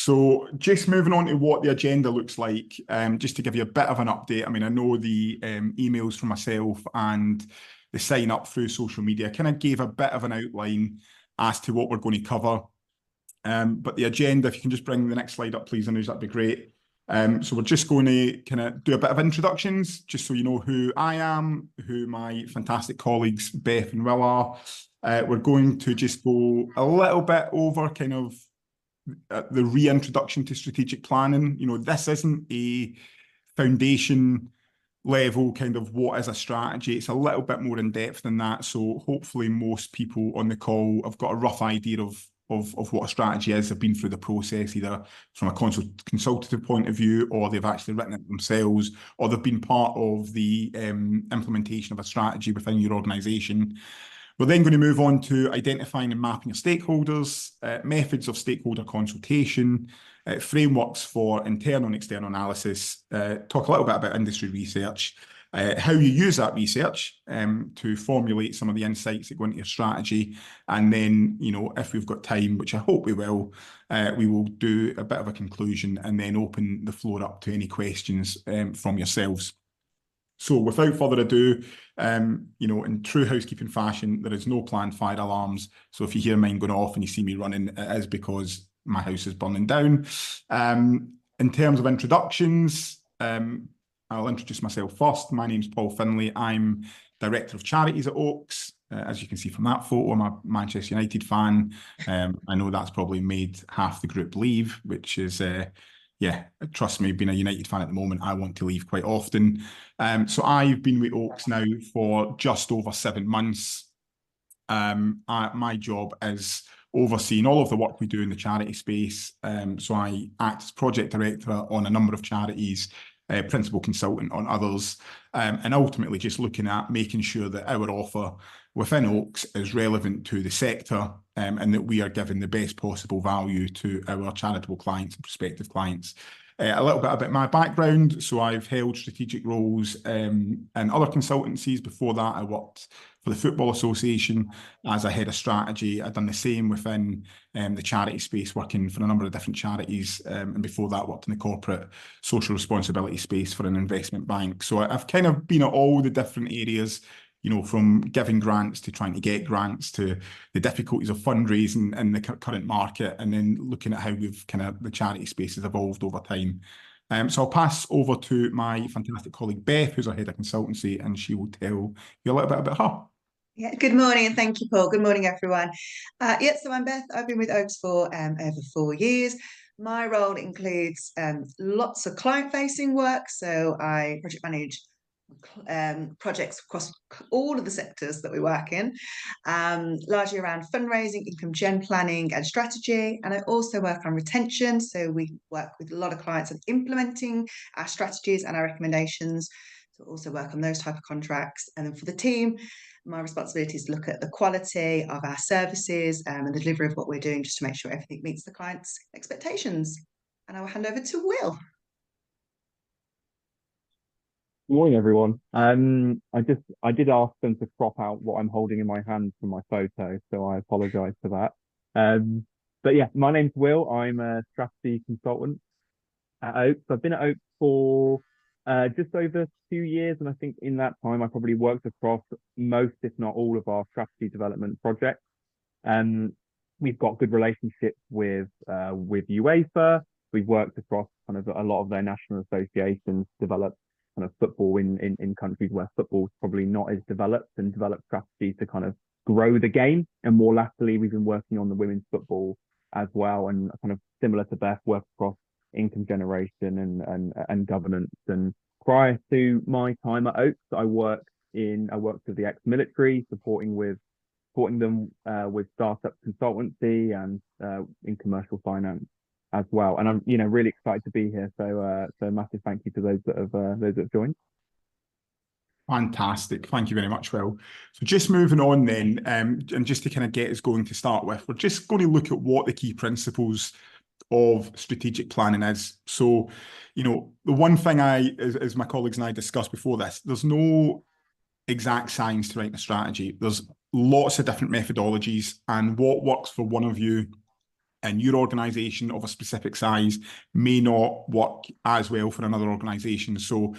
So just moving on to what the agenda looks like, just to give you a bit of an update. I mean, I know the emails from myself and the sign up through social media kind of gave a bit of an outline as to what we're going to cover. But the agenda, if you can just bring the next slide up, please, Anuj, that'd be great. So we're just going to kind of do a bit of introductions, just so you know who I am, who my fantastic colleagues Beth and Will are. We're going to just go a little bit over kind of the reintroduction to strategic planning. You know, this isn't a foundation level kind of what is a strategy. It's a little bit more in depth than that. So hopefully most people on the call have got a rough idea of what a strategy is. They've been through the process either from a consultative point of view, or they've actually written it themselves, or they've been part of the implementation of a strategy within your organisation. We're then going to move on to identifying and mapping your stakeholders, methods of stakeholder consultation, frameworks for internal and external analysis, talk a little bit about industry research, how you use that research to formulate some of the insights that go into your strategy. And then, you know, if we've got time, which I hope we will do a bit of a conclusion and then open the floor up to any questions from yourselves. So without further ado, you know, in true housekeeping fashion, there is no planned fire alarms. So if you hear mine going off and you see me running, it is because my house is burning down. In terms of introductions, I'll introduce myself first. My name's Paul Findlay. I'm Director of Charities at Oaks. As you can see from that photo, I'm a Manchester United fan. I know that's probably made half the group leave, which is... yeah, trust me, being a United fan at the moment, I want to leave quite often. So I've been with Oaks now for just over 7 months. My job is overseeing all of the work we do in the charity space. So I act as project director on a number of charities, principal consultant on others, and ultimately just looking at making sure that our offer within Oaks is relevant to the sector, and that we are giving the best possible value to our charitable clients and prospective clients. A little bit about my background. So I've held strategic roles in other consultancies. Before that, I worked for the Football Association as a head of strategy. I've done the same within the charity space, working for a number of different charities. And before that, worked in the corporate social responsibility space for an investment bank. So I've kind of been at all the different areas, you know, from giving grants to trying to get grants to the difficulties of fundraising in the current market, and then looking at how the charity space has evolved over time. So I'll pass over to my fantastic colleague Beth, who's our head of consultancy, and she will tell you a little bit about her. Yeah, good morning and thank you, Paul. Good morning, everyone. So I'm Beth. I've been with Oaks for over 4 years. My role includes lots of client-facing work. So I project manage projects across all of the sectors that we work in, largely around fundraising, income gen planning and strategy. And I also work on retention. So we work with a lot of clients on implementing our strategies and our recommendations. So also work on those type of contracts. And then for the team, my responsibility is to look at the quality of our services and the delivery of what we're doing, just to make sure everything meets the client's expectations. And I will hand over to Will. Good morning, everyone. I did ask them to crop out what I'm holding in my hand from my photo, so I apologise for that. But yeah, my name's Will. I'm a strategy consultant at Oaks. I've been at Oaks for just over 2 years, and I think in that time I probably worked across most, if not all, of our strategy development projects. We've got good relationships with UEFA. We've worked across kind of a lot of their national associations, developed kind of football in countries where football's probably not as developed, and develop strategies to kind of grow the game. And more latterly, we've been working on the women's football as well, and kind of similar to Beth, work across income generation and governance. And prior to my time at Oaks, I worked with the ex-military, supporting them with startup consultancy and in commercial finance as well. And I'm really excited to be here. So massive thank you to those that have joined. Fantastic. Thank you very much, Will. So just moving on then, and just to kind of get us going to start with, we're just going to look at what the key principles of strategic planning is. So, the one thing as my colleagues and I discussed before this, there's no exact science to writing a strategy. There's lots of different methodologies, and what works for one of you and your organisation of a specific size may not work as well for another organisation. So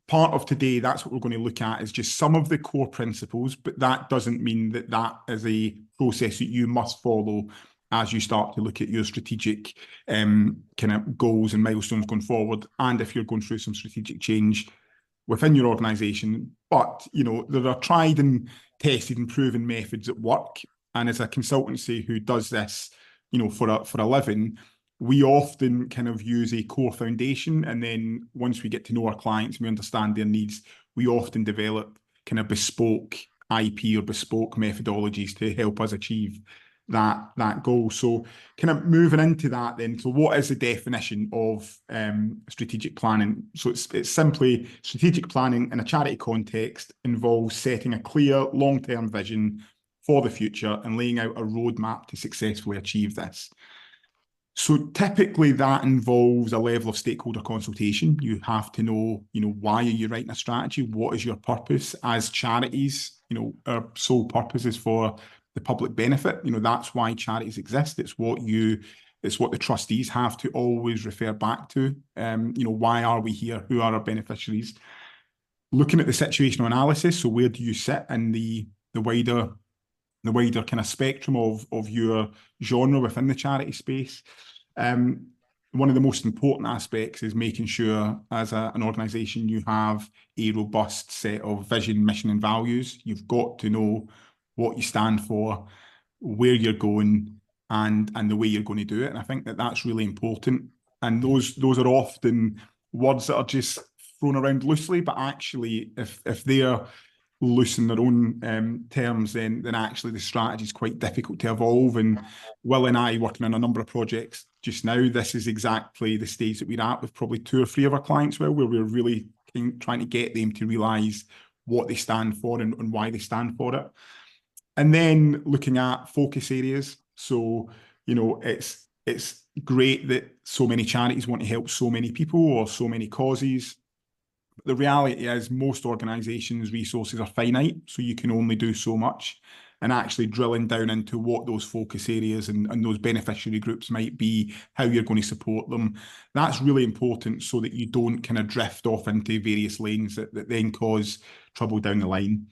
part of today, that's what we're going to look at, is just some of the core principles, but that doesn't mean that that is a process that you must follow as you start to look at your strategic kind of goals and milestones going forward, and if you're going through some strategic change within your organisation. But, you know, there are tried and tested and proven methods that work. And as a consultancy who does this, you know, for a living, we often kind of use a core foundation. And then once we get to know our clients and we understand their needs, we often develop kind of bespoke IP or bespoke methodologies to help us achieve that goal. So kind of moving into that then, so what is the definition of strategic planning? So it's simply strategic planning in a charity context involves setting a clear long-term vision for the future and laying out a roadmap to successfully achieve this. So typically that involves a level of stakeholder consultation. You have to know, you know, why are you writing a strategy? What is your purpose? As charities, you know, our sole purpose is for the public benefit. You know, that's why charities exist. It's what the trustees have to always refer back to. You know, why are we here? Who are our beneficiaries? Looking at the situational analysis. So where do you sit in the wider kind of spectrum of your genre within the charity space? One of the most important aspects is making sure as an organisation you have a robust set of vision, mission and values. You've got to know what you stand for, where you're going, and the way you're going to do it. And I think that that's really important. And those are often words that are just thrown around loosely, but actually if they're loose in their own terms, then actually the strategy is quite difficult to evolve. And Will and I working on a number of projects just now, this is exactly the stage that we're at with probably 2 or 3 of our clients, where we're really trying to get them to realise what they stand for and why they stand for it. And then looking at focus areas. So, you know, it's great that so many charities want to help so many people or so many causes. But the reality is most organisations' resources are finite, so you can only do so much. And actually drilling down into what those focus areas and those beneficiary groups might be, how you're going to support them, that's really important so that you don't kind of drift off into various lanes that then cause trouble down the line.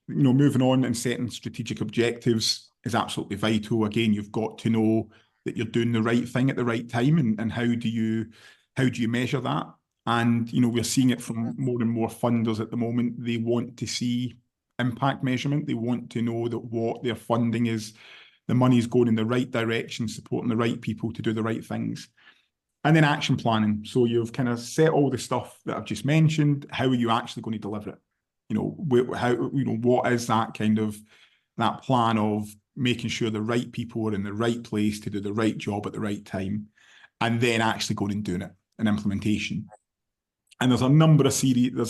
Moving on and setting strategic objectives is absolutely vital. Again, you've got to know that you're doing the right thing at the right time, and how do you measure that? And, you know, we're seeing it from more and more funders at the moment. They want to see impact measurement. They want to know that what their funding is, the money is going in the right direction, supporting the right people to do the right things. And then action planning. So you've kind of set all the stuff that I've just mentioned. How are you actually going to deliver it? You know, how, you know, what is that kind of that plan of making sure the right people are in the right place to do the right job at the right time, and then actually going and doing it, an implementation. And there's a number of stages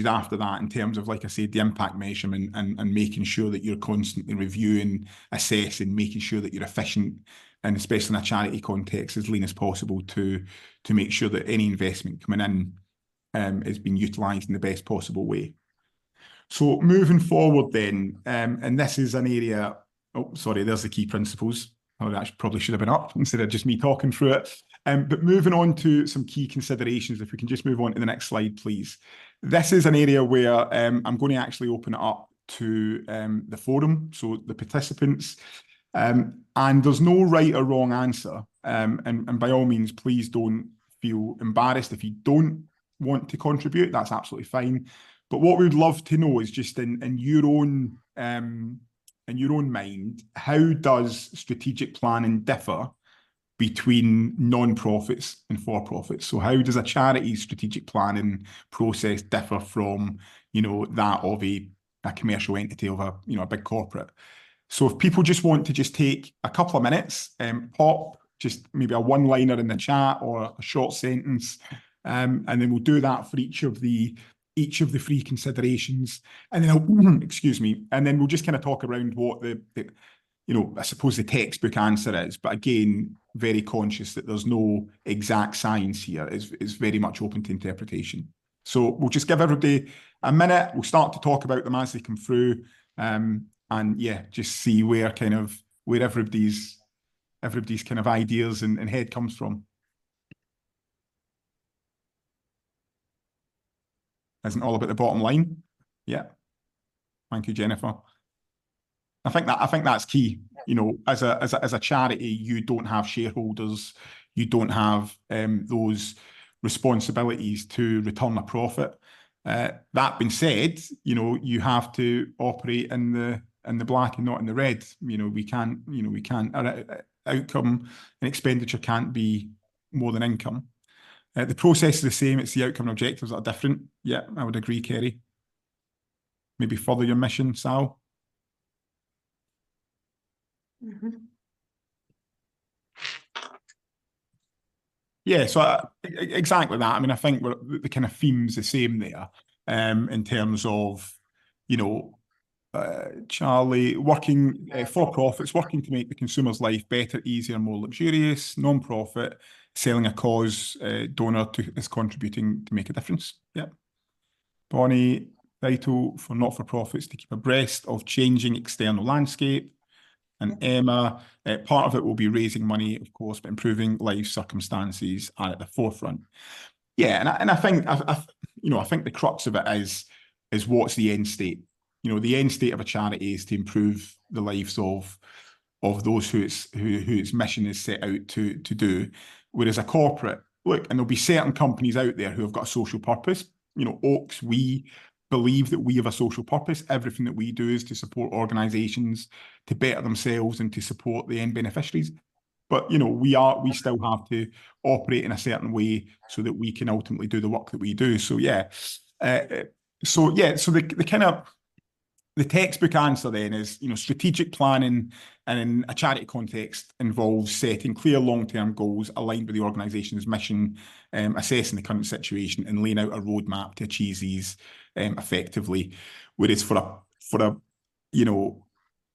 after that in terms of, like I said, the impact measurement and making sure that you're constantly reviewing, assessing, making sure that you're efficient, and especially in a charity context, as lean as possible to make sure that any investment coming in is being utilised in the best possible way. So moving forward then, and this is an area, oh, sorry, there's the key principles. Oh, that probably should have been up instead of just me talking through it. But moving on to some key considerations, if we can just move on to the next slide, please. This is an area where I'm going to actually open it up to the forum, so the participants. And there's no right or wrong answer. And by all means, please don't feel embarrassed if you don't want to contribute. That's absolutely fine. But what we'd love to know is just in your own mind, how does strategic planning differ between non-profits and for-profits? So how does a charity's strategic planning process differ from, you know, that of a commercial entity of a big corporate? So if people just want to just take a couple of minutes, pop just maybe a one-liner in the chat or a short sentence, and then we'll do that for each of the 3 considerations, and then excuse me, and then we'll just kind of talk around what the I suppose the textbook answer is. But again, very conscious that there's no exact science here. It's very much open to interpretation. So we'll just give everybody a minute. We'll start to talk about them as they come through, and yeah, just see where where everybody's kind of ideas and head comes from. Isn't all about the bottom line. Yeah. Thank you, Jennifer. I think that's key. You know, as a charity, you don't have shareholders, you don't have those responsibilities to return a profit. That being said, you know, you have to operate in the black and not in the red. You know, we can't. Our outcome and expenditure can't be more than income. The process is the same. It's the outcome and objectives that are different. Yeah, I would agree, Kerry. Maybe further your mission, Sal. Mm-hmm. Yeah, so exactly that. I mean, I think the kind of theme's the same there, in terms of, you know, Charlie, working for profits, working to make the consumer's life better, easier, more luxurious. Non-profit, selling a cause, donor is contributing to make a difference. Yeah. Bonnie, vital for not-for-profits to keep abreast of changing external landscape. And Emma, part of it will be raising money, of course, but improving life circumstances are at the forefront. Yeah, and I think I think the crux of it is what's the end state. You know, the end state of a charity is to improve the lives of those who its mission is set out to do. Whereas a corporate, look, and there'll be certain companies out there who have got a social purpose. You know, Oaks, we believe that we have a social purpose. Everything that we do is to support organisations to better themselves and to support the end beneficiaries. But, you know, we still have to operate in a certain way so that we can ultimately do the work that we do. So, yeah. So the kind of the textbook answer then is, you know, strategic planning and in a charity context involves setting clear long-term goals aligned with the organisation's mission, assessing the current situation and laying out a roadmap to achieve these effectively. Whereas for a you know,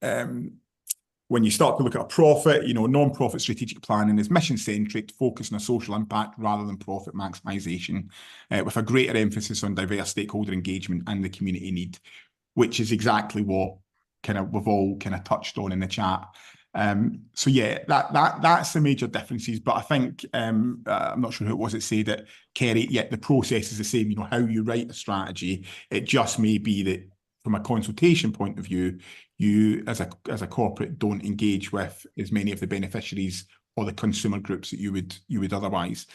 when you start to look at a profit, you know, non-profit strategic planning is mission-centric, focused on a social impact rather than profit maximisation, with a greater emphasis on diverse stakeholder engagement and the community need, which is exactly what kind of we've all kind of touched on in the chat. So yeah, that's the major differences. But I think I'm not sure who it was that said it, Kerry. Yet the process is the same. You know, how you write a strategy. It just may be that from a consultation point of view, you as a corporate don't engage with as many of the beneficiaries or the consumer groups that you would otherwise.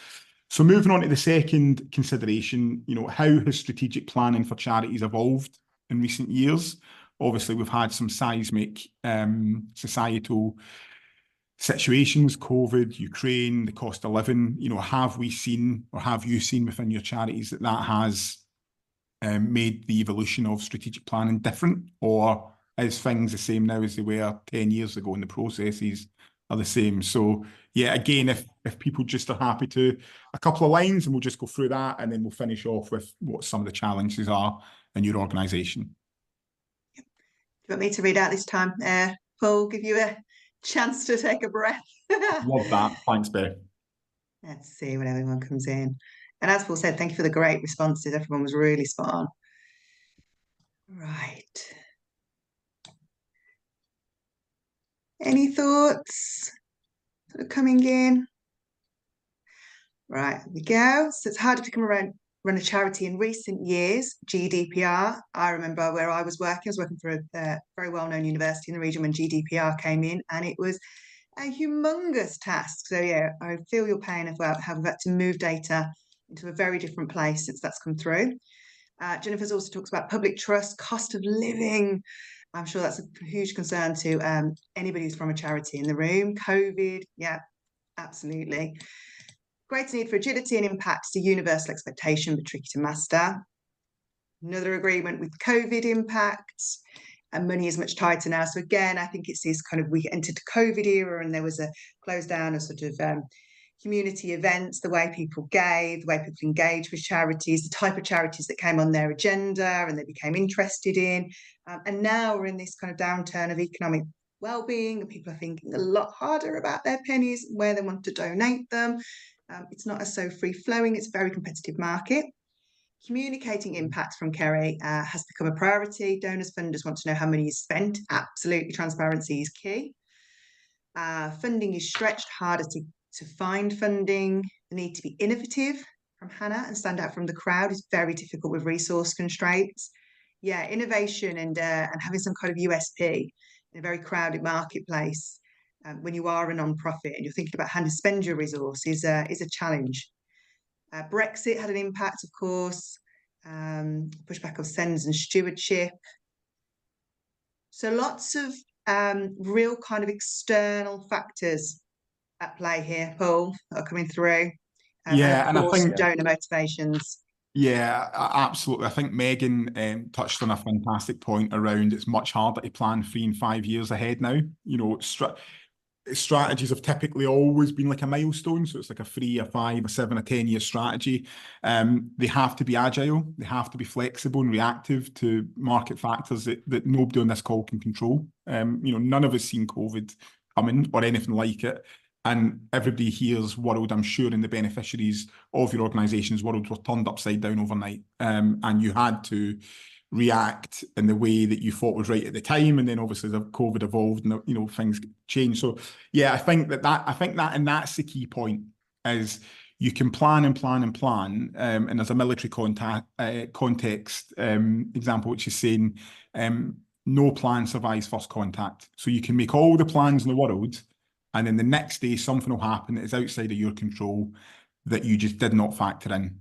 So moving on to the second consideration, you know, how has strategic planning for charities evolved in recent years? Obviously, we've had some seismic societal situations, COVID, Ukraine, the cost of living. You know, have we seen or have you seen within your charities that has made the evolution of strategic planning different, or is things the same now as they were 10 years ago and the processes are the same? So yeah, again, if people just are happy to a couple of lines and we'll just go through that and then we'll finish off with what some of the challenges are in your organisation. Do you want me to read out this time? Paul, give you a chance to take a breath. Love that. Thanks, Beth. Let's see when everyone comes in. And as Paul said, thank you for the great responses. Everyone was really spot on. Right. Any thoughts that are coming in? Right, here we go. So it's harder to run a charity in recent years. GDPR. I remember where I was working for a very well-known university in the region when GDPR came in, and it was a humongous task. So yeah, I feel your pain as well, how we've had to move data into a very different place since that's come through. Jennifer's also talks about public trust, cost of living. I'm sure that's a huge concern to anybody who's from a charity in the room. COVID, yeah, absolutely. Greater need for agility and impact is a universal expectation, but tricky to master. Another agreement with COVID impacts, and money is much tighter now. So again, I think it's this kind of, we entered the COVID era and there was a close down of sort of community events, the way people gave, the way people engage with charities, the type of charities that came on their agenda and they became interested in. And now we're in this kind of downturn of economic well-being, and people are thinking a lot harder about their pennies, where they want to donate them. It's not as so free-flowing, it's a very competitive market. Communicating impact from Kerry has become a priority. Donors, funders want to know how money is spent. Absolutely, transparency is key. Funding is stretched, harder to find funding. The need to be innovative from Hannah and stand out from the crowd is very difficult with resource constraints. Yeah, innovation and having some kind of USP in a very crowded marketplace when you are a non-profit and you're thinking about how to spend your resources is a challenge. Brexit had an impact, of course, pushback of sends and stewardship. So lots of real kind of external factors at play here, Paul, that are coming through. Yeah, and and of I course, think donor motivations. yeah, absolutely. I think Megan touched on a fantastic point around it's much harder to plan 3 and 5 years ahead now. You know, strategies have typically always been like a milestone. So it's like a 3, a 5, a 7, a 10-year strategy. They have to be agile. They have to be flexible and reactive to market factors that nobody on this call can control. You know, none of us seen COVID coming or anything like it. And everybody here's world, I'm sure, and the beneficiaries of your organisation's world were turned upside down overnight. And you had to react in the way that you thought was right at the time, and then obviously the COVID evolved, and you know things changed. So yeah, I think that, and that's the key point is you can plan and plan and plan, and there's a military context example which is saying no plan survives first contact. So you can make all the plans in the world, and then the next day something will happen that is outside of your control that you just did not factor in.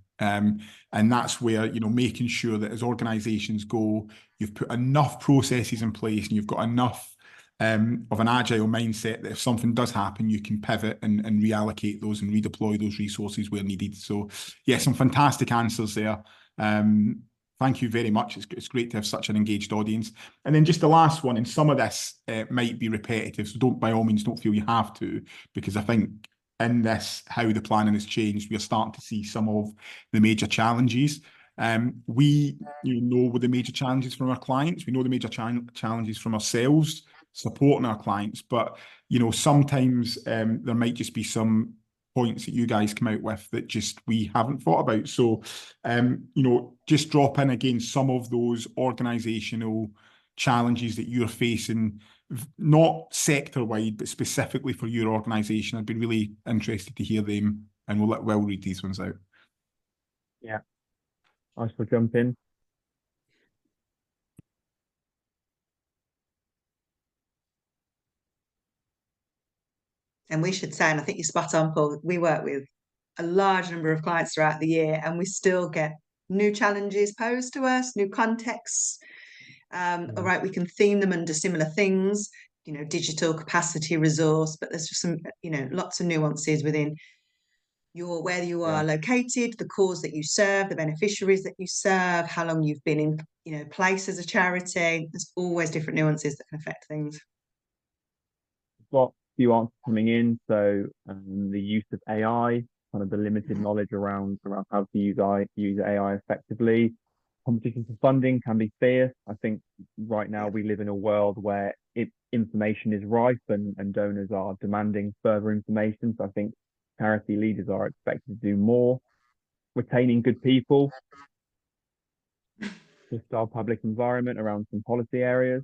And that's where, you know, making sure that as organizations go, you've put enough processes in place and you've got enough of an agile mindset that if something does happen, you can pivot and reallocate those and redeploy those resources where needed. So yeah, some fantastic answers there. Thank you very much. It's great to have such an engaged audience. And then just the last one, and some of this might be repetitive, so by all means, don't feel you have to, because I think in this, how the planning has changed, we're starting to see some of the major challenges. We know the major challenges from our clients. We know the major challenges from ourselves supporting our clients. But, you know, sometimes there might just be some points that you guys come out with that just we haven't thought about. So, you know, just drop in again some of those organizational challenges that you're facing, not sector-wide, but specifically for your organisation. I'd be really interested to hear them, and we'll read these ones out. Yeah, I shall jump in. And we should say, and I think you're spot on, Paul, we work with a large number of clients throughout the year, and we still get new challenges posed to us, new contexts. All right, we can theme them under similar things, you know, digital capacity, resource, but there's just some, you know, lots of nuances within where you are located, the cause that you serve, the beneficiaries that you serve, how long you've been in, you know, place as a charity. There's always different nuances that can affect things. Got a few answers coming in. So the use of AI, kind of the limited knowledge around how to use AI effectively. Competition for funding can be fierce. I think right now we live in a world where information is rife and donors are demanding further information. So I think charity leaders are expected to do more. Retaining good people, just our public environment around some policy areas.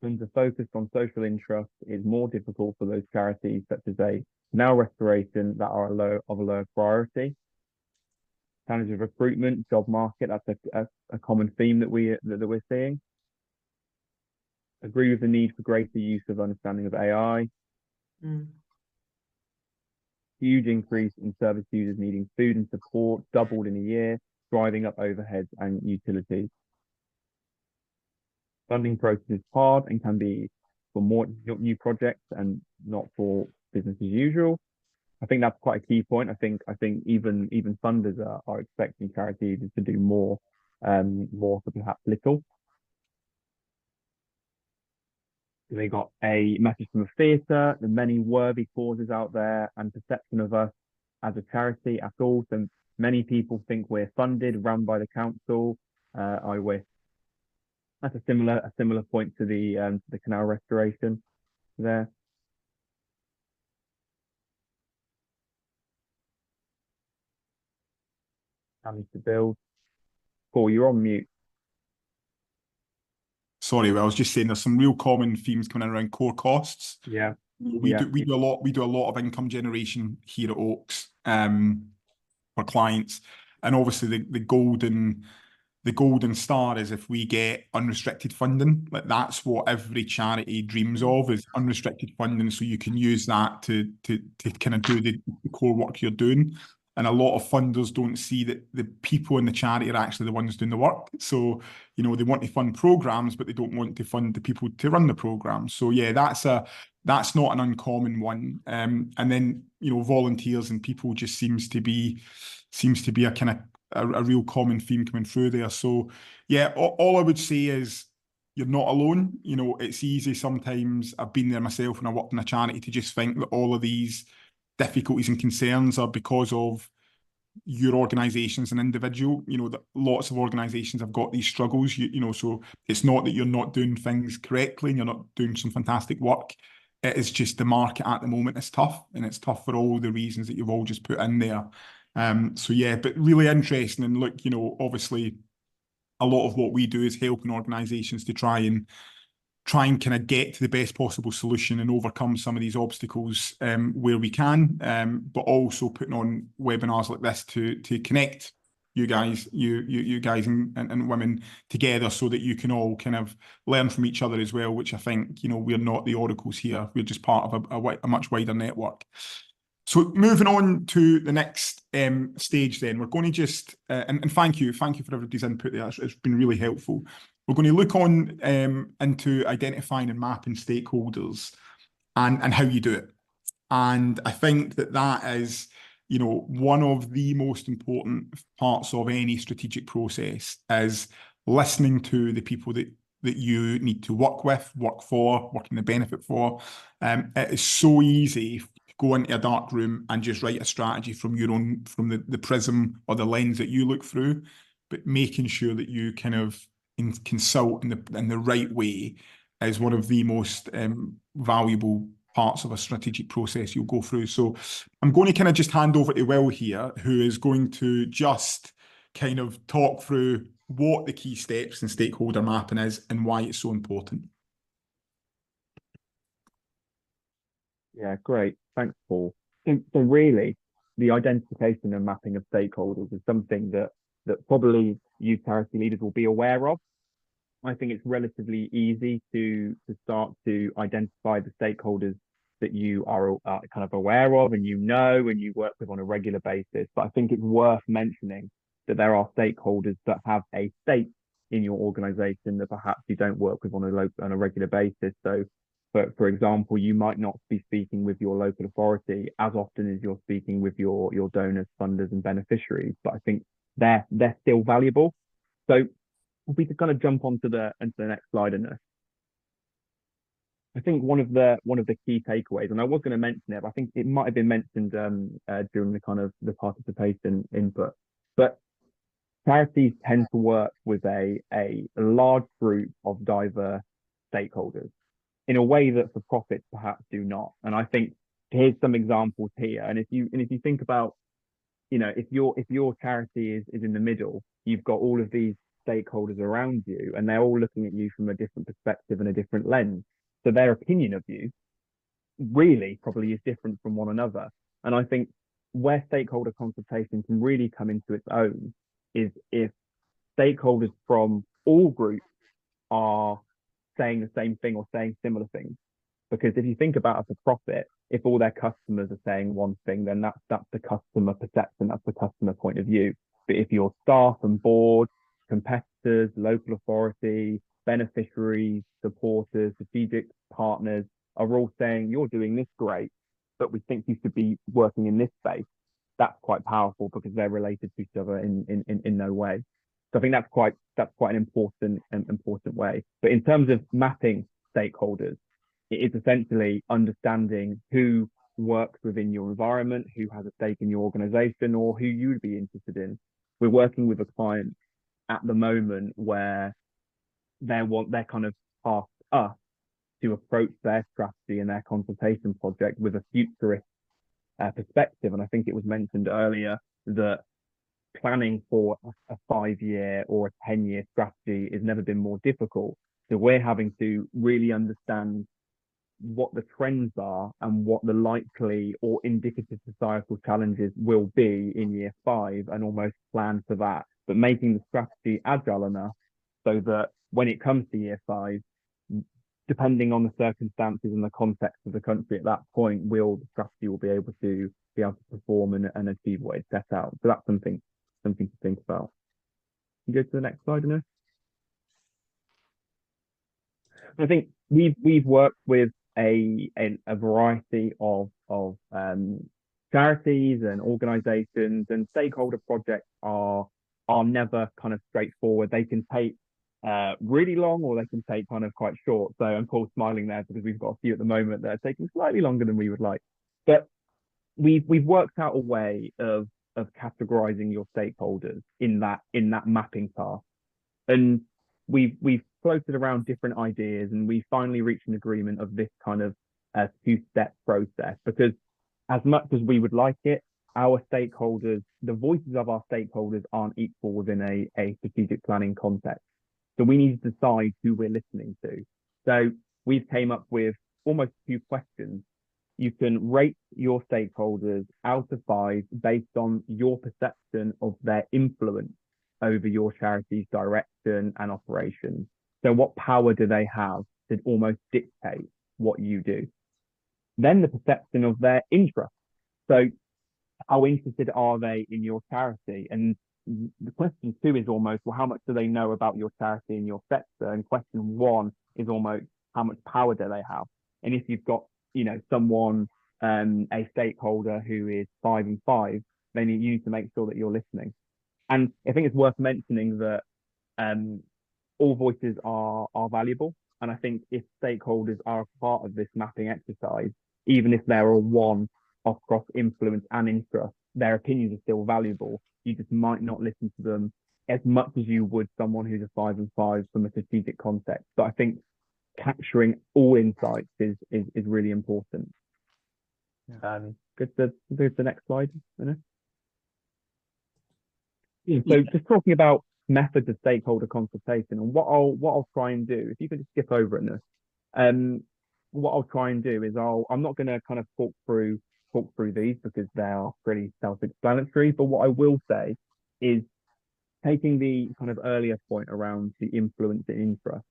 And the focus on social interest is more difficult for those charities such as a canal restoration that are of a lower priority. Challenge of recruitment, job market, that's a common theme that we're seeing. Agree with the need for greater use of understanding of AI. Huge increase in service users needing food and support, doubled in a year, driving up overheads and utilities. Funding process is hard and can be for more new projects and not for business as usual. I think that's quite a key point. I think even funders are expecting charities to do more for perhaps little. They got a message from the theatre, the many worthy causes out there, and perception of us as a charity at all. So many people think we're funded, run by the council. I wish. That's a similar point to the canal restoration there. Challenge to build. Paul, you're on mute. Sorry, I was just saying there's some real common themes coming in around core costs. Yeah. We do a lot of income generation here at Oaks for clients, and obviously the golden star is if we get unrestricted funding. Like that's what every charity dreams of, is unrestricted funding, so you can use that to kind of do the core work you're doing. And a lot of funders don't see that the people in the charity are actually the ones doing the work. So, you know, they want to fund programs, but they don't want to fund the people to run the programs. So yeah, that's not an uncommon one. And then, you know, volunteers and people just seems to be a kind of a real common theme coming through there. So yeah, all I would say is you're not alone. You know, it's easy sometimes. I've been there myself when I worked in a charity to just think that all of these difficulties and concerns are because of your organisation as an individual. You know, that lots of organisations have got these struggles. You know, so it's not that you're not doing things correctly and you're not doing some fantastic work. It is just the market at the moment is tough, and it's tough for all the reasons that you've all just put in there. So yeah, but really interesting. And look, you know, obviously a lot of what we do is helping organisations to try and kind of get to the best possible solution and overcome some of these obstacles where we can, but also putting on webinars like this to connect you guys, you guys and women together, so that you can all kind of learn from each other as well, which I think, you know, we're not the oracles here. We're just part of a much wider network. So moving on to the next stage then, we're going to just, and thank you for everybody's input there. It's been really helpful. We're going to look on into identifying and mapping stakeholders and how you do it. And I think that is, you know, one of the most important parts of any strategic process is listening to the people that you need to work with, work for, work in the benefit for. It is so easy to go into a dark room and just write a strategy from the prism or the lens that you look through, but making sure that you kind of consult in the right way is one of the most valuable parts of a strategic process you'll go through. So I'm going to kind of just hand over to Will here, who is going to just kind of talk through what the key steps in stakeholder mapping is and why it's so important. Yeah, great. Thanks, Paul. So really, the identification and mapping of stakeholders is something that probably you charity leaders will be aware of. I think it's relatively easy to start to identify the stakeholders that you are kind of aware of and you work with on a regular basis. But I think it's worth mentioning that there are stakeholders that have a stake in your organization that perhaps you don't work with on a regular basis. So for example, you might not be speaking with your local authority as often as you're speaking with your donors, funders, and beneficiaries. But I think they're still valuable. So we could kind of jump onto the next slide in this. I think one of the key takeaways, and I was going to mention it, but I think it might have been mentioned during the kind of the participation input, but charities tend to work with a large group of diverse stakeholders in a way that for profits perhaps do not. And I think here's some examples here. And if you think about, you know, if your charity is in the middle, you've got all of these stakeholders around you, and they're all looking at you from a different perspective and a different lens. So their opinion of you really probably is different from one another. And I think where stakeholder consultation can really come into its own is if stakeholders from all groups are saying the same thing or saying similar things. Because if you think about a for-profit, if all their customers are saying one thing, then that's the customer perception, that's the customer point of view. But if your staff and board, competitors, local authority, beneficiaries, supporters, strategic partners are all saying you're doing this great, but we think you should be working in this space, that's quite powerful because they're related to each other in no way. So I think that's quite an important way. But in terms of mapping stakeholders, it is essentially understanding who works within your environment, who has a stake in your organization, or who you'd be interested in. We're working with a client at the moment where they're kind of asked us to approach their strategy and their consultation project with a futurist perspective. And I think it was mentioned earlier that planning for a 5-year or a 10-year strategy has never been more difficult. So we're having to really understand what the trends are and what the likely or indicative societal challenges will be in year 5 and almost plan for that, but making the strategy agile enough so that when it comes to year 5, depending on the circumstances and the context of the country at that point, the strategy will be able to perform and achieve what it set out. So that's something to think about. You go to the next slide, Anu. I think we've worked with a variety of charities and organizations, and stakeholder projects are never kind of straightforward. They can take really long, or they can take kind of quite short. So I'm Paul smiling there because we've got a few at the moment that are taking slightly longer than we would like. But we've worked out a way of categorizing your stakeholders in that mapping path, and we've floated around different ideas, and we finally reached an agreement of this kind of two-step process, because as much as we would like it, our stakeholders, the voices of our stakeholders aren't equal within a strategic planning context. So we need to decide who we're listening to. So we've came up with almost 2 questions. You can rate your stakeholders out of 5 based on your perception of their influence over your charity's direction and operations. So what power do they have to almost dictate what you do? Then the perception of their interest. So how interested are they in your charity? And the question 2 is almost, well, how much do they know about your charity and your sector? And question 1 is almost, how much power do they have? And if you've got, someone, a stakeholder who is 5 and 5, then you need to make sure that you're listening. And I think it's worth mentioning that all voices are valuable. And I think if stakeholders are a part of this mapping exercise, even if they're all one across influence and interest, their opinions are still valuable. You just might not listen to them as much as you would someone who's a 5 and 5 from a strategic context. But I think capturing all insights is really important. Yeah. Go to the next slide. Yeah, so just talking about methods of stakeholder consultation, and what I'll try and do, if you could just skip over it, what I'll try and do is I'm not going to kind of talk through these because they are pretty self-explanatory. But what I will say is, taking the kind of earlier point around the influence and interest,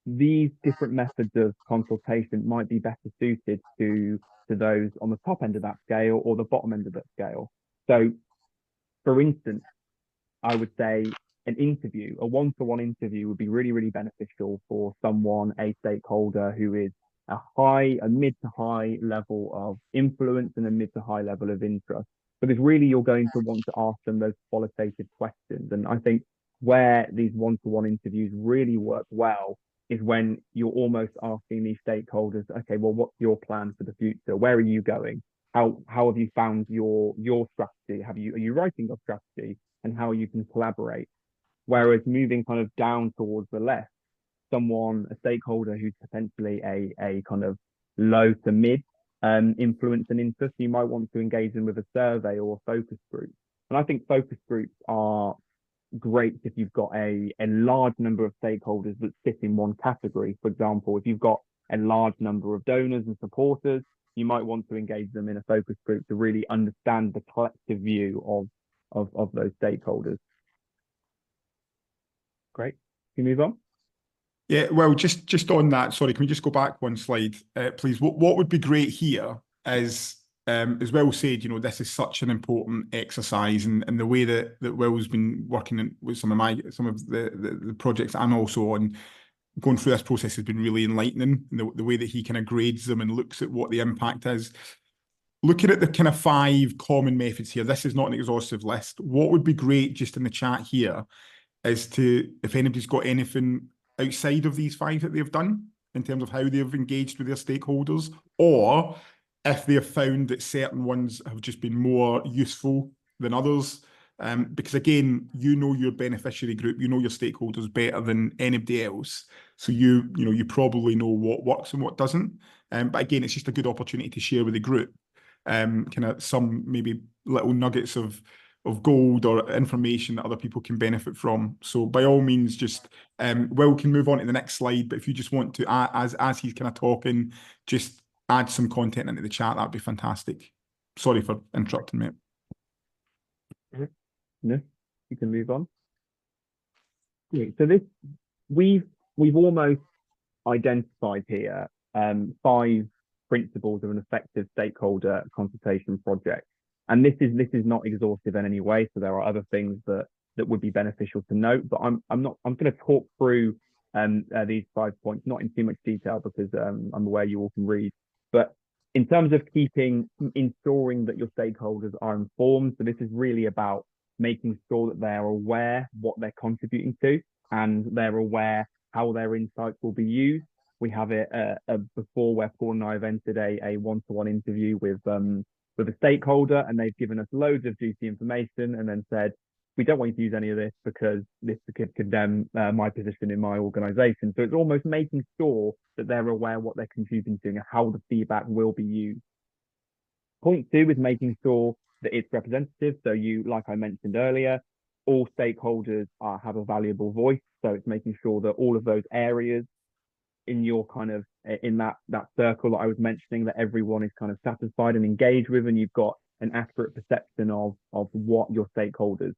these different methods of consultation might be better suited to those on the top end of that scale or the bottom end of that scale. So, for instance, I would say a one-to-one interview would be really, really beneficial for someone, a stakeholder who is a mid to high level of influence and a mid to high level of interest. Because really you're going to want to ask them those qualitative questions. And I think where these one-to-one interviews really work well is when you're almost asking these stakeholders, okay, well, what's your plan for the future? Where are you going? How have you found your strategy? Are you writing your strategy, and how you can collaborate? Whereas moving kind of down towards the left, a stakeholder who's potentially a kind of low to mid influence and interest, you might want to engage them with a survey or a focus group. And I think focus groups are great if you've got a large number of stakeholders that sit in one category. For example, if you've got a large number of donors and supporters, you might want to engage them in a focus group to really understand the collective view of those stakeholders. Great. Can you move on? Yeah, well, just on that, sorry, can we just go back one slide, please? What would be great here is, as Will said, this is such an important exercise, and the way that Will's been working with some of the projects I'm also on, going through this process has been really enlightening. The way that he kind of grades them and looks at what the impact is. Looking at the kind of 5 common methods here, this is not an exhaustive list. What would be great just in the chat here is if anybody's got anything outside of these 5 that they've done in terms of how they've engaged with their stakeholders, or if they have found that certain ones have just been more useful than others. Because again, your beneficiary group, your stakeholders better than anybody else. So you probably know what works and what doesn't. But again, it's just a good opportunity to share with the group kind of some maybe little nuggets of gold or information that other people can benefit from. So by all means, just Will can move on to the next slide, but if you just want to, as he's kind of talking, just add some content into the chat, that'd be fantastic. Sorry for interrupting, mate. No, you can move on. Okay, so we've almost identified here 5 principles of an effective stakeholder consultation project. And this is not exhaustive in any way, so there are other things that would be beneficial to note. But I'm going to talk through these 5 points, not in too much detail because I'm aware you all can read. But in terms of ensuring that your stakeholders are informed, so this is really about making sure that they're aware what they're contributing to and they're aware how their insights will be used. We have it before where Paul and I have entered a one-to-one interview with a stakeholder, and they've given us loads of juicy information and then said, we don't want you to use any of this because this could condemn my position in my organization. So it's almost making sure that they're aware what they're contributing to and how the feedback will be used. Point 2 is making sure that it's representative. So like I mentioned earlier, all stakeholders have a valuable voice. So it's making sure that all of those areas in your in that circle that I was mentioning, that everyone is kind of satisfied and engaged with, and you've got an accurate perception of what your stakeholders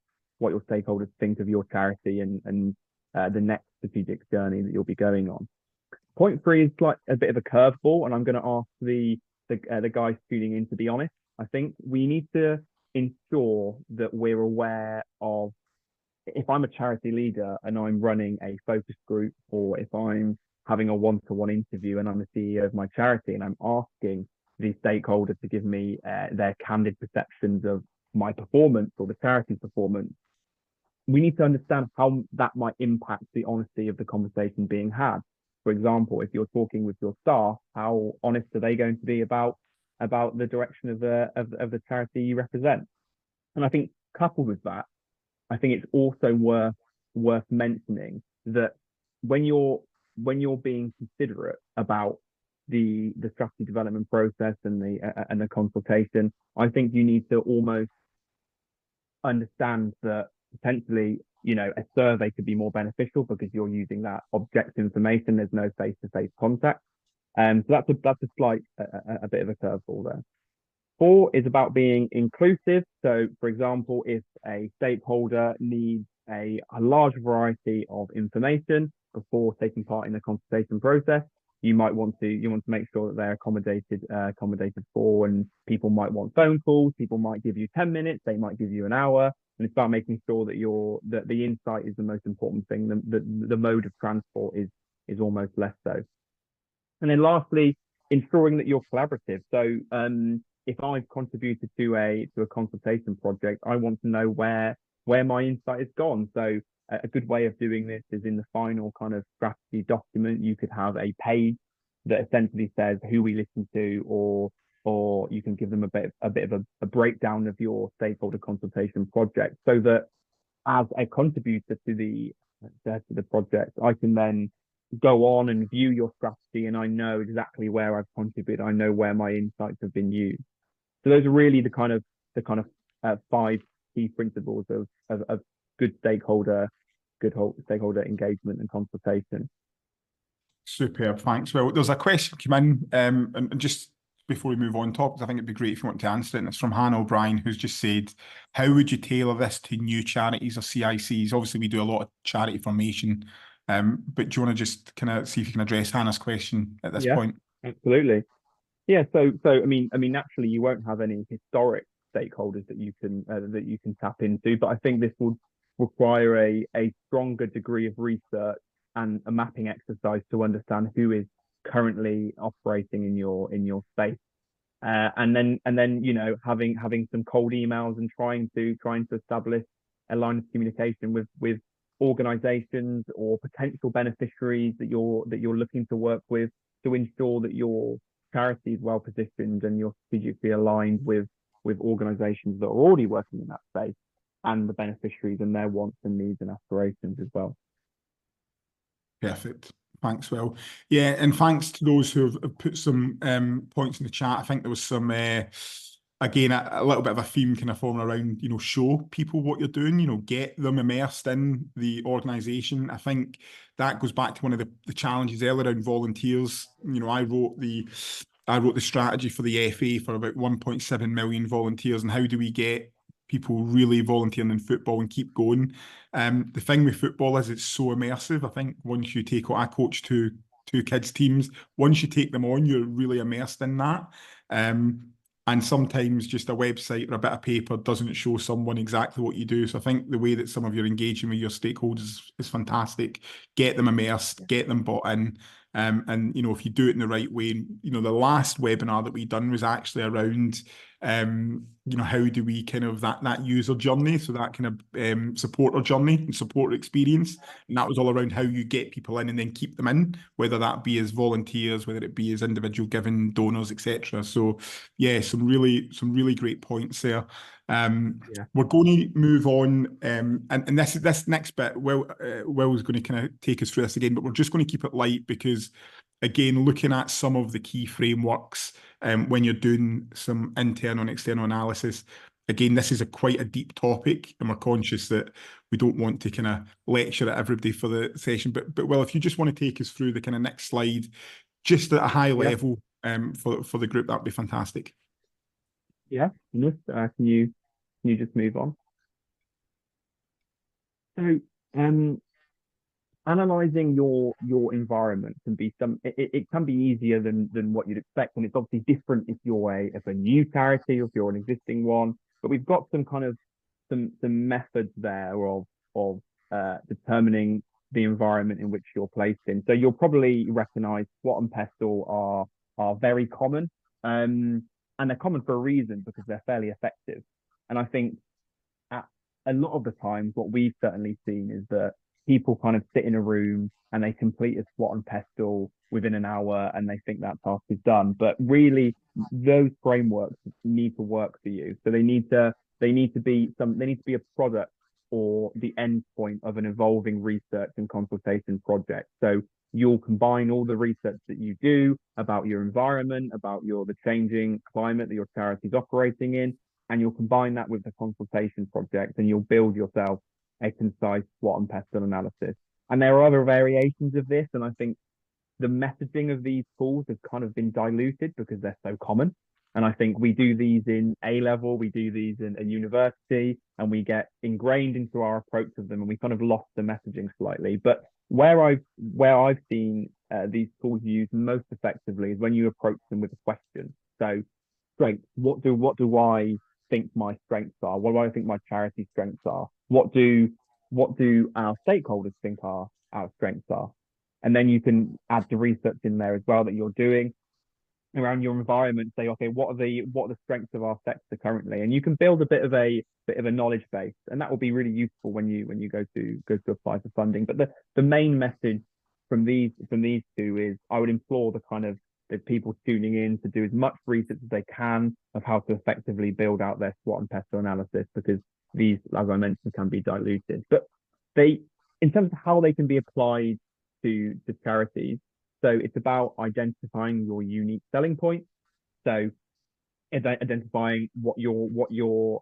think of your charity and the next strategic journey that you'll be going on. Point 3 is like a bit of a curveball, and I'm going to ask the guys tuning in to be honest. I think we need to ensure that we're aware of, if I'm a charity leader and I'm running a focus group, or if I'm having a one-to-one interview and I'm the CEO of my charity and I'm asking the stakeholder to give me their candid perceptions of my performance or the charity's performance, we need to understand how that might impact the honesty of the conversation being had. For example, if you're talking with your staff, how honest are they going to be about the direction of the charity you represent? And I think coupled with that, I think it's also worth mentioning that when you're being considerate about the strategy development process and the consultation, I think you need to almost understand that potentially, a survey could be more beneficial because you're using that objective information. There's no face-to-face contact. So that's a slight a bit of a curveball there. 4 is about being inclusive. So, for example, if a stakeholder needs a large variety of information before taking part in the consultation process, you want to make sure that they're accommodated for, and people might want phone calls, people might give you 10 minutes, they might give you an hour, and it's about making sure that the insight is the most important thing. The mode of transport is almost less so. And then lastly, ensuring that you're collaborative. So if I've contributed to a consultation project, I want to know where my insight has gone. So a good way of doing this is in the final kind of strategy document, you could have a page that essentially says who we listen to, or you can give them a bit of a breakdown of your stakeholder consultation project, so that as a contributor to the project, I can then go on and view your strategy, and I know exactly where I've contributed. I know where my insights have been used. So those are really the kind of 5 key principles of good stakeholder engagement and consultation. Superb, thanks. Well, there's a question come in, and just before we move on topics, I think it'd be great if you want to answer it. And it's from Hannah O'Brien, who's just said, how would you tailor this to new charities or CICs? Obviously, we do a lot of charity formation, but do you want to just kind of see if you can address Hannah's question at this point? Absolutely. Yeah. So I mean, naturally, you won't have any historic stakeholders that you can tap into, but I think this will require a stronger degree of research and a mapping exercise to understand who is currently operating in your space, and then having some cold emails and trying to establish a line of communication with organizations or potential beneficiaries that you're looking to work with, to ensure that your charity is well positioned and you're strategically aligned with organizations that are already working in that space, and the beneficiaries and their wants and needs and aspirations as well. Perfect. Thanks, Will. Yeah, and thanks to those who have put some points in the chat. I think there was some again, a little bit of a theme kind of forming around, show people what you're doing, get them immersed in the organisation. I think that goes back to one of the challenges earlier around volunteers. I wrote the strategy for the FA for about 1.7 million volunteers, and how do we get people really volunteering in football and keep going? The thing with football is it's so immersive. I think once you take I coach two kids teams. Once you take them on, you're really immersed in that. And sometimes just a website or a bit of paper doesn't show someone exactly what you do. So I think the way that some of you are engaging with your stakeholders is fantastic. Get them immersed, get them bought in. And if you do it in the right way, the last webinar that we done was actually around how do we kind of that user journey, so that kind of supporter journey and supporter experience, and that was all around how you get people in and then keep them in, whether that be as volunteers, whether it be as individual giving donors, etc. So yeah, some really great points there. We're going to move on, and this next bit, Will is going to kind of take us through this again, but we're just going to keep it light because, again, looking at some of the key frameworks when you're doing some internal and external analysis. Again, this is quite a deep topic, and we're conscious that we don't want to kind of lecture at everybody for the session. But Will, if you just want to take us through the kind of next slide, just at a high level for the group, that'd be fantastic. Yeah, can you just move on? So, analyzing your environment can be it can be easier than what you'd expect, and it's obviously different if you're a new charity or if you're an existing one. But we've got some kind of some methods there of determining the environment in which you're placed in. So you'll probably recognise SWOT and PESTLE are very common, and they're common for a reason, because they're fairly effective. And I think a lot of the times what we've certainly seen is that people kind of sit in a room and they complete a SWOT and PESTLE within an hour and they think that task is done. But really, those frameworks need to work for you. So they need to be a product or the end point of an evolving research and consultation project. So you'll combine all the research that you do about your environment, about the changing climate that your charity is operating in, and you'll combine that with the consultation project, and you'll build yourself a concise SWOT and PESTLE analysis. And there are other variations of this, and I think the messaging of these tools has kind of been diluted because they're so common. And I think we do these in A-level, we do these in a university, and we get ingrained into our approach of them, and we kind of lost the messaging slightly. But where I've seen these tools used most effectively is when you approach them with a question. So, great, what do I think my strengths are? What do I think my charity strengths are? What do our stakeholders think our strengths are? And then you can add the research in there as well that you're doing around your environment. Say, okay, what are the strengths of our sector currently? And you can build a bit of a knowledge base, and that will be really useful when you go to apply for funding. But the main message from these two is, I would implore the people tuning in to do as much research as they can of how to effectively build out their SWOT and PESTLE analysis, because these, as I mentioned, can be diluted. But in terms of how they can be applied to charities, so it's about identifying your unique selling points. So identifying what your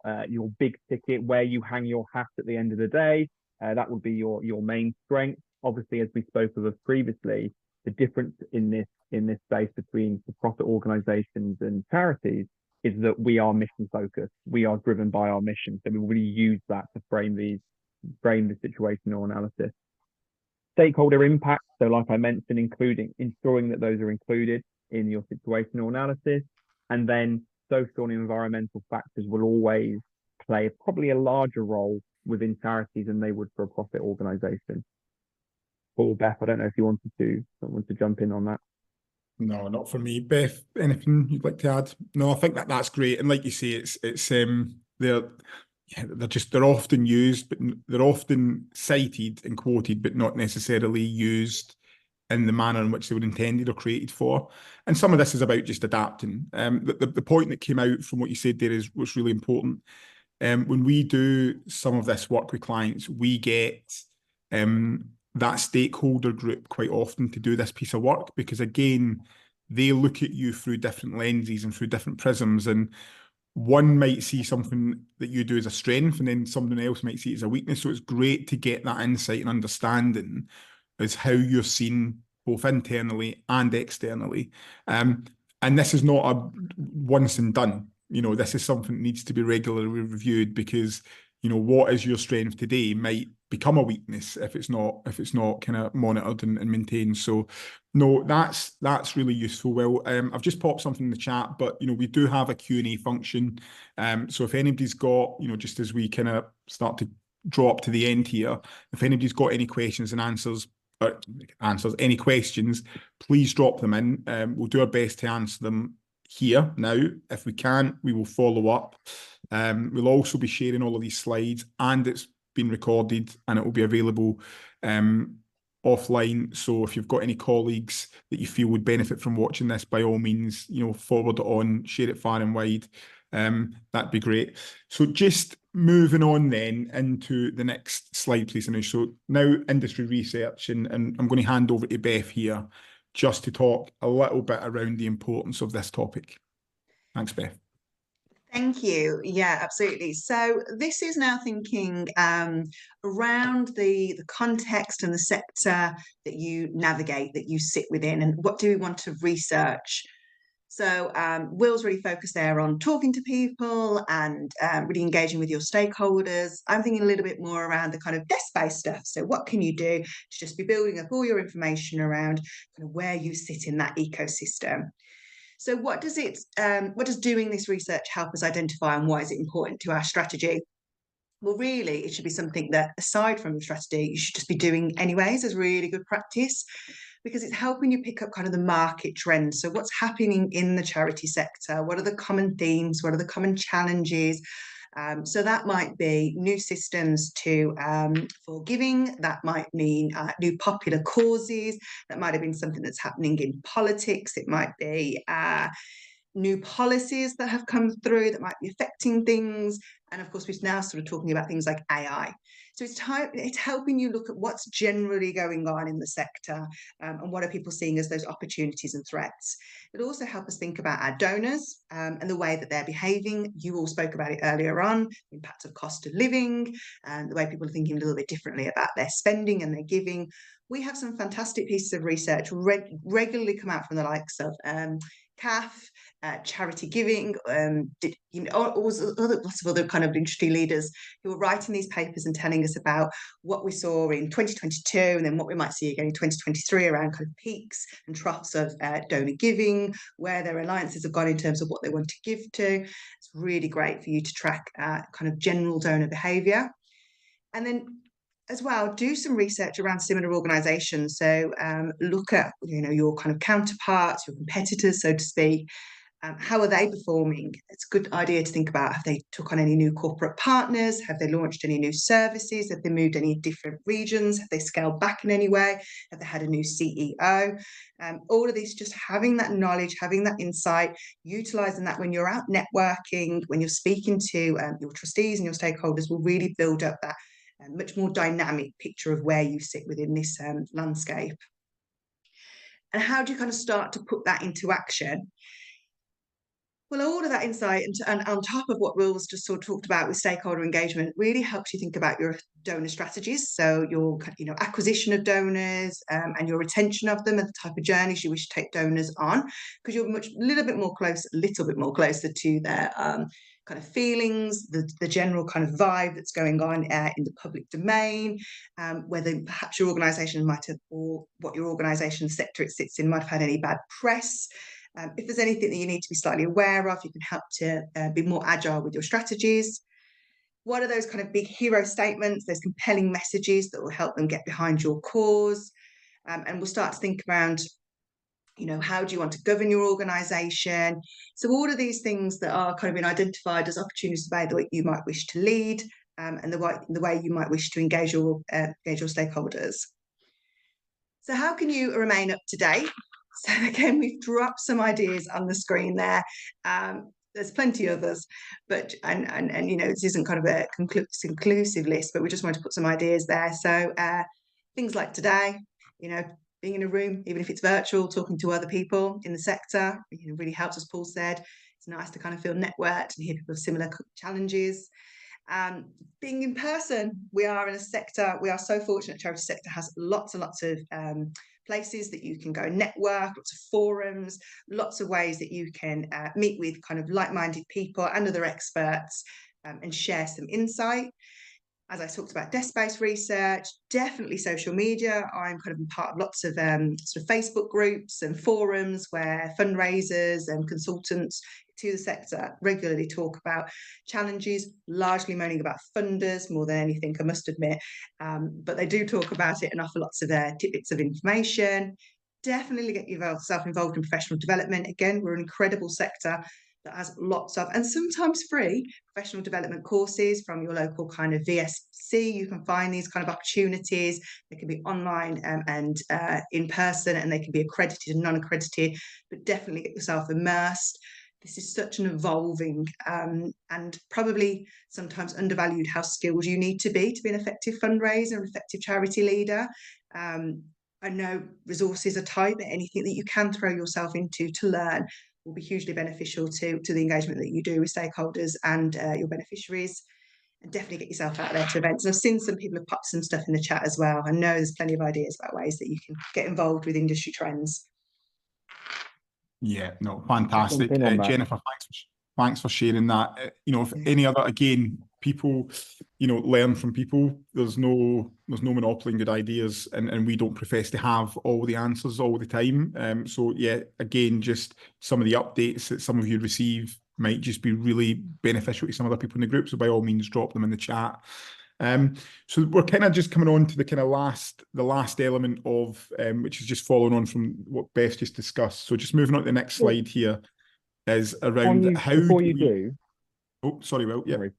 big ticket, where you hang your hat at the end of the day, that would be your main strength. Obviously, as we spoke of previously, the difference in this space between for-profit organizations and charities is that we are mission focused. We are driven by our mission. So we really use that to frame the situational analysis. Stakeholder impact. So like I mentioned, ensuring that those are included in your situational analysis. And then social and environmental factors will always play probably a larger role within charities than they would for a profit organization. Paul, Beth, I don't know if you wanted to jump in on that. No, not for me. Beth, anything you'd like to add? No, I think that's great. And like you say, they're often used, but they're often cited and quoted, but not necessarily used in the manner in which they were intended or created for. And some of this is about just adapting. The point that came out from what you said there is what's really important. When we do some of this work with clients, we get that stakeholder group quite often to do this piece of work, because, again, they look at you through different lenses and through different prisms. And one might see something that you do as a strength, and then someone else might see it as a weakness. So it's great to get that insight and understanding as how you're seen both internally and externally. And this is not a once and done. This is something that needs to be regularly reviewed, because what is your strength today might become a weakness if it's not kind of monitored and maintained. So no, that's really useful. Well, I've just popped something in the chat, but we do have a Q&A function. So if anybody's got, just as we kind of start to draw up to the end here, if anybody's got any questions and any questions, please drop them in. We'll do our best to answer them here now. If we can't, we will follow up. We'll also be sharing all of these slides, and it's been recorded and it will be available offline. So if you've got any colleagues that you feel would benefit from watching this, by all means, forward it on, share it far and wide. That'd be great. So just moving on then into the next slide, please, Anush. So now industry research, and I'm going to hand over to Beth here just to talk a little bit around the importance of this topic. Thanks, Beth. Thank you. Yeah, absolutely. So this is now thinking around the context and the sector that you navigate, that you sit within, and what do we want to research. So Will's really focused there on talking to people and really engaging with your stakeholders. I'm thinking a little bit more around the kind of desk-based stuff. So what can you do to just be building up all your information around kind of where you sit in that ecosystem? So what does doing this research help us identify, and why is it important to our strategy? Well, really, it should be something that, aside from the strategy, you should just be doing anyways as really good practice, because it's helping you pick up kind of the market trends. So what's happening in the charity sector? What are the common themes? What are the common challenges? So that might be new systems for giving. That might mean new popular causes. That might have been something that's happening in politics. It might be new policies that have come through that might be affecting things. And of course, we're now sort of talking about things like AI. So it's helping you look at what's generally going on in the sector, and what are people seeing as those opportunities and threats. It'll also help us think about our donors and the way that they're behaving. You all spoke about it earlier on, the impact of cost of living, and the way people are thinking a little bit differently about their spending and their giving. We have some fantastic pieces of research regularly come out from the likes of CAF, charity giving, lots of other kind of industry leaders who are writing these papers and telling us about what we saw in 2022, and then what we might see again in 2023 around kind of peaks and troughs of donor giving, where their alliances have gone in terms of what they want to give to. It's really great for you to track kind of general donor behaviour. And then as well, do some research around similar organisations. So look at your kind of counterparts, your competitors, so to speak. How are they performing? It's a good idea to think about, have they took on any new corporate partners? Have they launched any new services? Have they moved any different regions? Have they scaled back in any way? Have they had a new CEO? All of this, just having that knowledge, having that insight, utilising that when you're out networking, when you're speaking to your trustees and your stakeholders, will really build up that much more dynamic picture of where you sit within this landscape. And how do you kind of start to put that into action? Well, all of that insight and on top of what Will was just sort of talked about with stakeholder engagement really helps you think about your donor strategies. So your acquisition of donors and your retention of them, and the type of journeys you wish to take donors on, because you're a little bit more closer to their kind of feelings, the general kind of vibe that's going on in the public domain, whether perhaps your organisation might have, or what your organisation sector it sits in might have had any bad press. If there's anything that you need to be slightly aware of, you can help to be more agile with your strategies. What are those kind of big hero statements, those compelling messages that will help them get behind your cause? And we'll start to think around, how do you want to govern your organisation? So all of these things that are kind of been identified as opportunities by the way you might wish to lead, and the way you might wish to engage your stakeholders. So how can you remain up to date? So again, we've dropped some ideas on the screen there. There's plenty of others, but this isn't kind of a conclusive list, but we just wanted to put some ideas there. So things like today, being in a room, even if it's virtual, talking to other people in the sector, really helps, as Paul said. It's nice to kind of feel networked and hear people with similar challenges. Being in person, we are in a sector, we are so fortunate, the charity sector has lots and lots of places that you can go network, lots of forums, lots of ways that you can meet with kind of like-minded people and other experts and share some insight. As I talked about, desk-based research, definitely social media. I'm kind of part of lots of sort of Facebook groups and forums where fundraisers and consultants to the sector regularly talk about challenges, largely moaning about funders more than anything, I must admit. But they do talk about it and offer lots of tidbits of information. Definitely get yourself involved in professional development. Again, we're an incredible sector that has lots of, and sometimes free, professional development courses from your local kind of VSC. You can find these kind of opportunities. They can be online and in person, and they can be accredited and non-accredited, but definitely get yourself immersed. This is such an evolving and probably sometimes undervalued how skilled you need to be an effective fundraiser, an effective charity leader. I know resources are tight, but anything that you can throw yourself into to learn will be hugely beneficial to the engagement that you do with stakeholders and your beneficiaries. And definitely get yourself out there to events. And I've seen some people have popped some stuff in the chat as well. I know there's plenty of ideas about ways that you can get involved with industry trends. Yeah, no, fantastic. Jennifer, thanks for sharing that. If any other, again, people, learn from people. There's no monopoly in good ideas, and we don't profess to have all the answers all the time. So yeah, again, just some of the updates that some of you receive might just be really beneficial to some other people in the group. So by all means, drop them in the chat. So we're kind of just coming on to the last element of which is just following on from what Beth just discussed. So just moving on to the next slide here is around how before you do. Oh, sorry, Will. Yeah. Sorry,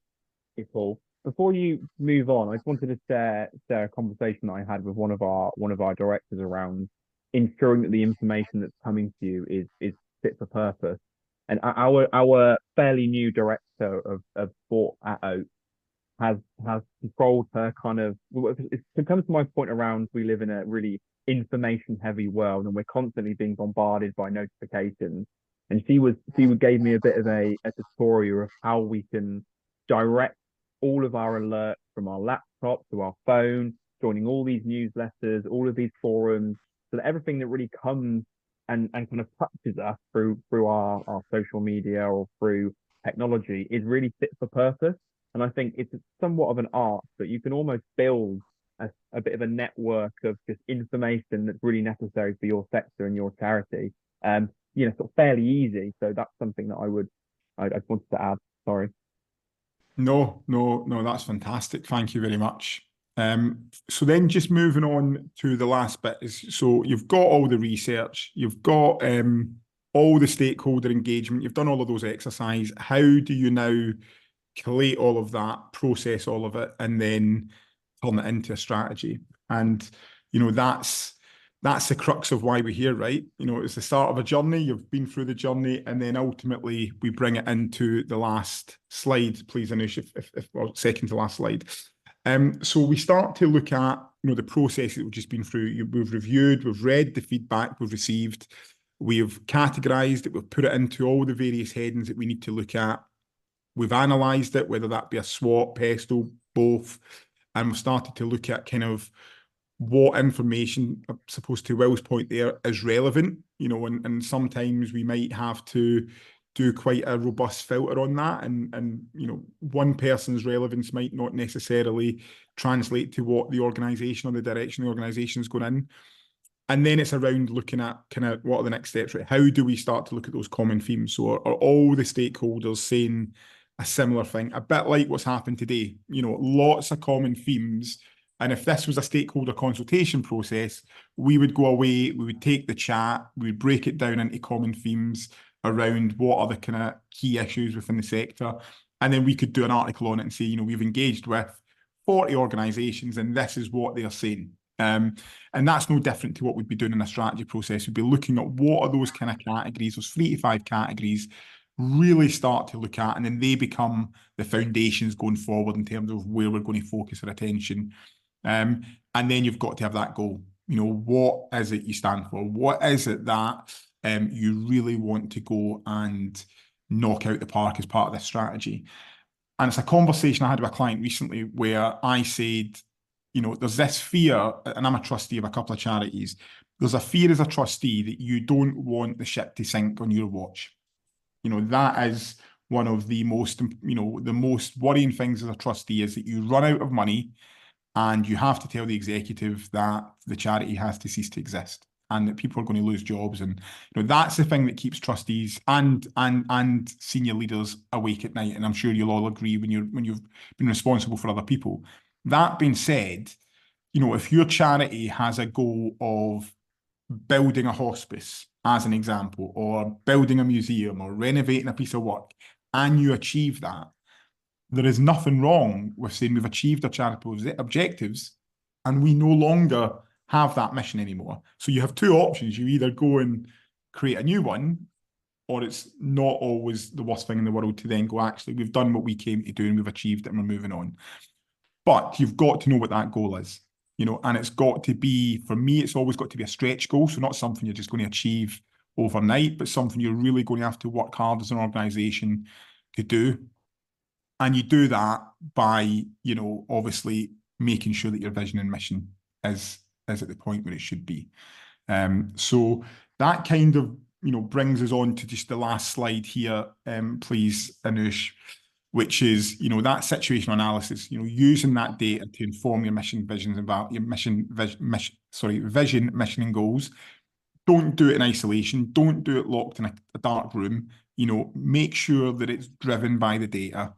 Paul. Before you move on, I just wanted to share a conversation that I had with one of our directors around ensuring that the information that's coming to you is fit for purpose. And our fairly new director of sport at Oaks has controlled her kind of, it comes to my point around, we live in a really information heavy world and we're constantly being bombarded by notifications. And she gave me a bit of a tutorial of how we can direct all of our alerts from our laptop to our phone, joining all these newsletters, all of these forums, so that everything that really comes and kind of touches us through our social media or through technology is really fit for purpose. And I think it's somewhat of an art, but you can almost build a bit of a network of just information that's really necessary for your sector and your charity. Sort of fairly easy. So that's something that I wanted to add. Sorry. No, that's fantastic. Thank you very much. So then just moving on to the last bit is, so you've got all the research, you've got all the stakeholder engagement, you've done all of those exercises. How do you now collate all of that, process all of it, and then turn it into a strategy? And that's the crux of why we're here, right? It's the start of a journey. You've been through the journey, and then ultimately we bring it into the last slide, please, Anush, or second to last slide. So we start to look at the process that we've just been through. We've reviewed, we've read the feedback we've received, we've categorized it, we've put it into all the various headings that we need to look at. We've analysed it, whether that be a SWOT, PESTLE, both, and we've started to look at kind of what information, I suppose to Will's point there, is relevant, and sometimes we might have to do quite a robust filter on that, and one person's relevance might not necessarily translate to what the organisation or the direction the organisation is going in. And then it's around looking at kind of what are the next steps, right? How do we start to look at those common themes? So are all the stakeholders saying a similar thing, a bit like what's happened today? Lots of common themes. And if this was a stakeholder consultation process, we would go away, we would take the chat, we would break it down into common themes around what are the kind of key issues within the sector. And then we could do an article on it and say, we've engaged with 40 organisations and this is what they're saying. And that's no different to what we'd be doing in a strategy process. We'd be looking at what are those kind of categories, those 3 to 5 categories, really start to look at, and then they become the foundations going forward in terms of where we're going to focus our attention. And then you've got to have that goal. What is it you stand for? What is it that you really want to go and knock out the park as part of this strategy. And it's a conversation I had with a client recently where I said, you know, there's this fear, and I'm a trustee of a couple of charities. There's a fear as a trustee that you don't want the ship to sink on your watch. You know, that is one of the most, you know, the most worrying things as a trustee is that you run out of money and you have to tell the executive that the charity has to cease to exist and that people are going to lose jobs. And you know, that's the thing that keeps trustees and senior leaders awake at night. And I'm sure you'll all agree when you've been responsible for other people. That being said, you know, if your charity has a goal of building a hospice, as an example, or building a museum or renovating a piece of work, and you achieve that, there is nothing wrong with saying we've achieved our charitable objectives and we no longer have that mission anymore. So you have two options. You either go and create a new one, or it's not always the worst thing in the world to then go, actually, we've done what we came to do and we've achieved it and we're moving on. But you've got to know what that goal is, you know, and it's got to be, for me, it's always got to be a stretch goal. So not something you're just going to achieve overnight, but something you're really going to have to work hard as an organization to do. And you do that by, you know, obviously making sure that your vision and mission is at the point where it should be. So that kind of, you know, brings us on to just the last slide here, please, Anush, which is, you know, that situational analysis, you know, using that data to inform your mission, visions, about your vision, mission, and goals. Don't do it in isolation. Don't do it locked in a dark room. You know, make sure that it's driven by the data.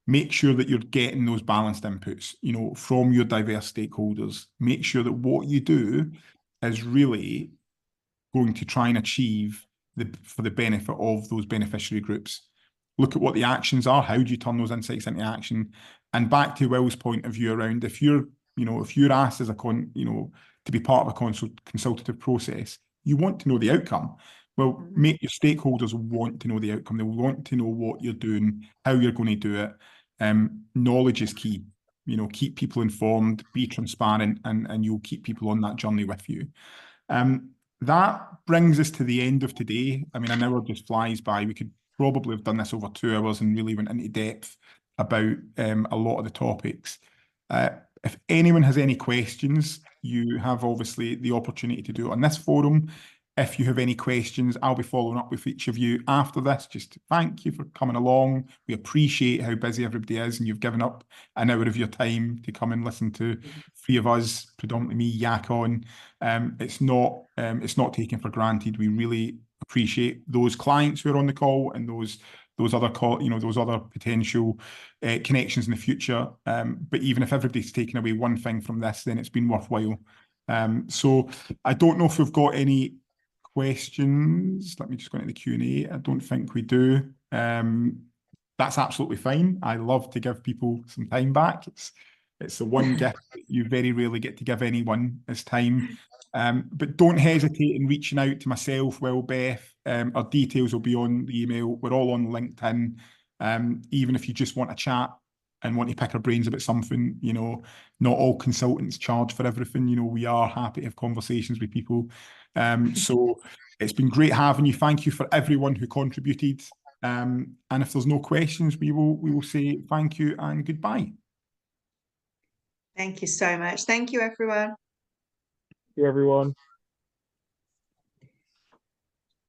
Make sure that you're getting those balanced inputs, you know, from your diverse stakeholders. Make sure that what you do is really going to try and achieve for the benefit of those beneficiary groups. Look at what the actions are. How do you turn those insights into action? And back to Will's point of view around, if you're asked as to be part of a consultative process, you want to know the outcome. Well, make your stakeholders want to know the outcome. They want to know what you're doing, how you're going to do it. Knowledge is key. You know, keep people informed, be transparent, and you'll keep people on that journey with you. That brings us to the end of today. I mean, an hour just flies by. We could probably have done this over 2 hours and really went into depth about a lot of the topics. If anyone has any questions, you have obviously the opportunity to do it on this forum. If you have any questions, I'll be following up with each of you after this. Just to thank you for coming along. We appreciate how busy everybody is, and you've given up an hour of your time to come and listen to 3 of us, predominantly me, yak on. It's not taken for granted. We really appreciate those clients who are on the call and those other potential connections in the future. But even if everybody's taken away one thing from this, then it's been worthwhile. So I don't know if we've got any questions. Let me just go into the Q&A. I don't think we do. That's absolutely fine. I love to give people some time back. It's the one gift that you very rarely get to give anyone is time. But don't hesitate in reaching out to myself, Will, Beth. Our details will be on the email. We're all on LinkedIn. Even if you just want to chat and want to pick our brains about something, you know, not all consultants charge for everything. You know, we are happy to have conversations with people. So it's been great having you. Thank you for everyone who contributed. And if there's no questions, we will say thank you and goodbye. Thank you so much. Thank you, everyone. Thank you, everyone.